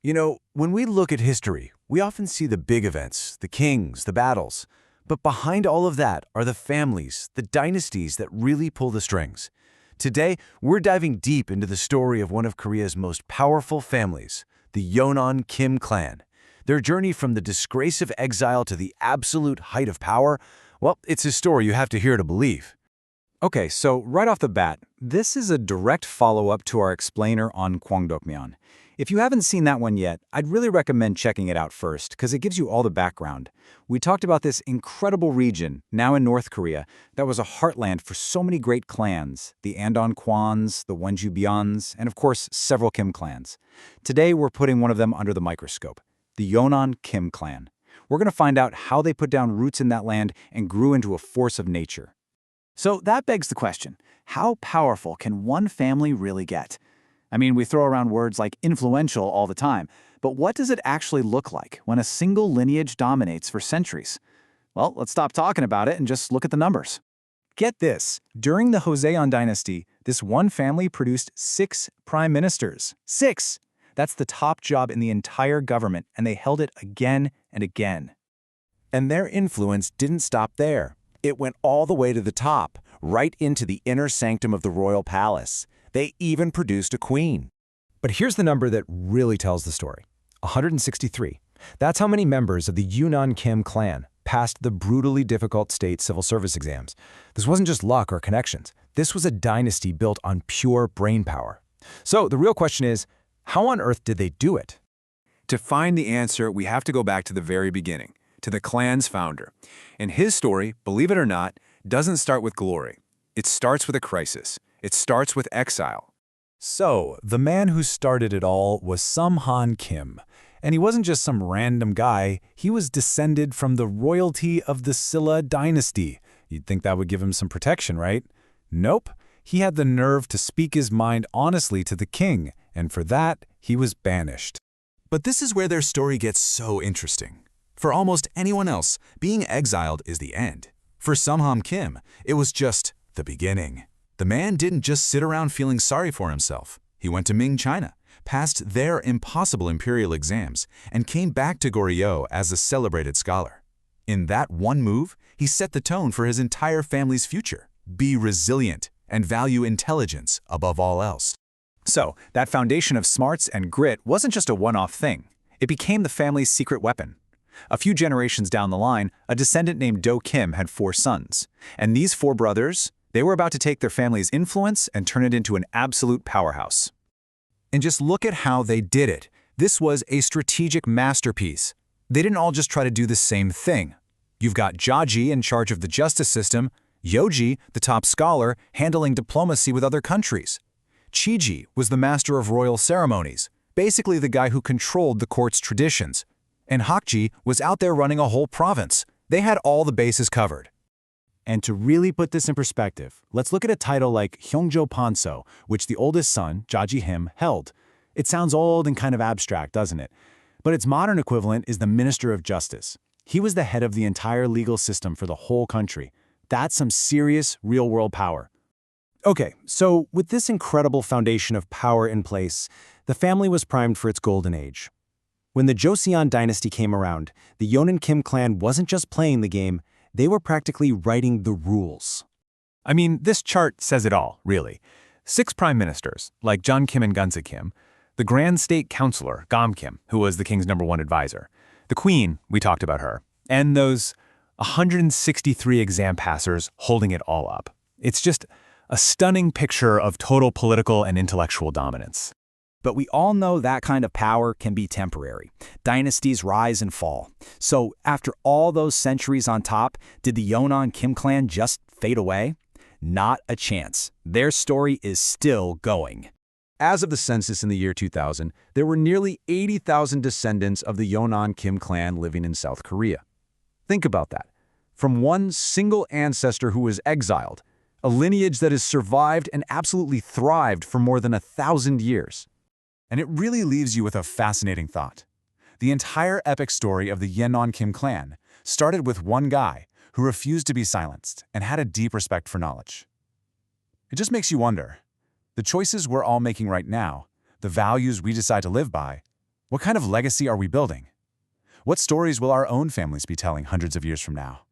When we look at history, we often see the big events, the kings, the battles. But behind all of that are the families, the dynasties that really pull the strings. Today, we're diving deep into the story of one of Korea's most powerful families, the Yeonan Kim clan. Their journey from the disgrace of exile to the absolute height of power, well, it's a story you have to hear to believe. Okay, so right off the bat, this is a direct follow-up to our explainer on Kwangdeok-myeon. If you haven't seen that one yet, I'd really recommend checking it out first, because it gives you all the background. We talked about this incredible region, now in North Korea, that was a heartland for so many great clans, the Andon Kwans, the Wonju-byeons, and of course, several Kim clans. Today, we're putting one of them under the microscope, the Yeonan Kim clan. We're going to find out how they put down roots in that land and grew into a force of nature. So that begs the question, how powerful can one family really get? I mean, we throw around words like influential all the time, but what does it actually look like when a single lineage dominates for centuries? Well, let's stop talking about it and just look at the numbers. Get this, during the Joseon dynasty, this one family produced 6 prime ministers. 6! That's the top job in the entire government, and they held it again and again. And their influence didn't stop there. It went all the way to the top, right into the inner sanctum of the royal palace. They even produced a queen. But here's the number that really tells the story. 163. That's how many members of the Yeonan Kim clan passed the brutally difficult state civil service exams. This wasn't just luck or connections. This was a dynasty built on pure brain power. So the real question is, how on earth did they do it? To find the answer, we have to go back to the very beginning, to the clan's founder. And his story, believe it or not, doesn't start with glory. It starts with a crisis. It starts with exile. So, the man who started it all was Sum-han Kim. And he wasn't just some random guy, he was descended from the royalty of the Silla dynasty. You'd think that would give him some protection, right? Nope. He had the nerve to speak his mind honestly to the king, and for that, he was banished. But this is where their story gets so interesting. For almost anyone else, being exiled is the end. For Sum-han Kim, it was just the beginning. The man didn't just sit around feeling sorry for himself. He went to Ming China, passed their impossible imperial exams, and came back to Goryeo as a celebrated scholar. In that one move, he set the tone for his entire family's future. Be resilient and value intelligence above all else. So, that foundation of smarts and grit wasn't just a one-off thing. It became the family's secret weapon. A few generations down the line, a descendant named Do Kim had 4 sons. And these 4 brothers, they were about to take their family's influence and turn it into an absolute powerhouse. And just look at how they did it. This was a strategic masterpiece. They didn't all just try to do the same thing. You've got DrJBHE in charge of the justice system, Yeoji, the top scholar, handling diplomacy with other countries. Chiji was the master of royal ceremonies, basically the guy who controlled the court's traditions. And Hakji was out there running a whole province. They had all the bases covered. And to really put this in perspective, let's look at a title like Hyungjo Panso, which the oldest son, DrJBHE&M, held. It sounds old and kind of abstract, doesn't it? But its modern equivalent is the Minister of Justice. He was the head of the entire legal system for the whole country. That's some serious, real-world power. Okay, so with this incredible foundation of power in place, the family was primed for its golden age. When the Joseon dynasty came around, the Yeonan Kim clan wasn't just playing the game, they were practically writing the rules. I mean, this chart says it all, really. 6 prime ministers, like John Kim and Gunsa Kim, the Grand State Counselor, Gam Kim, who was the king's #1 advisor, the queen, we talked about her, and those 163 exam passers holding it all up. It's just a stunning picture of total political and intellectual dominance. But we all know that kind of power can be temporary. Dynasties rise and fall. So after all those centuries on top, did the Yeonan Kim clan just fade away? Not a chance. Their story is still going. As of the census in the year 2000, there were nearly 80,000 descendants of the Yeonan Kim clan living in South Korea. Think about that. From one single ancestor who was exiled, a lineage that has survived and absolutely thrived for more than 1,000 years. And it really leaves you with a fascinating thought. The entire epic story of the Yeonan Kim clan started with one guy who refused to be silenced and had a deep respect for knowledge. It just makes you wonder, the choices we're all making right now, the values we decide to live by, What kind of legacy are we building? What stories will our own families be telling hundreds of years from now?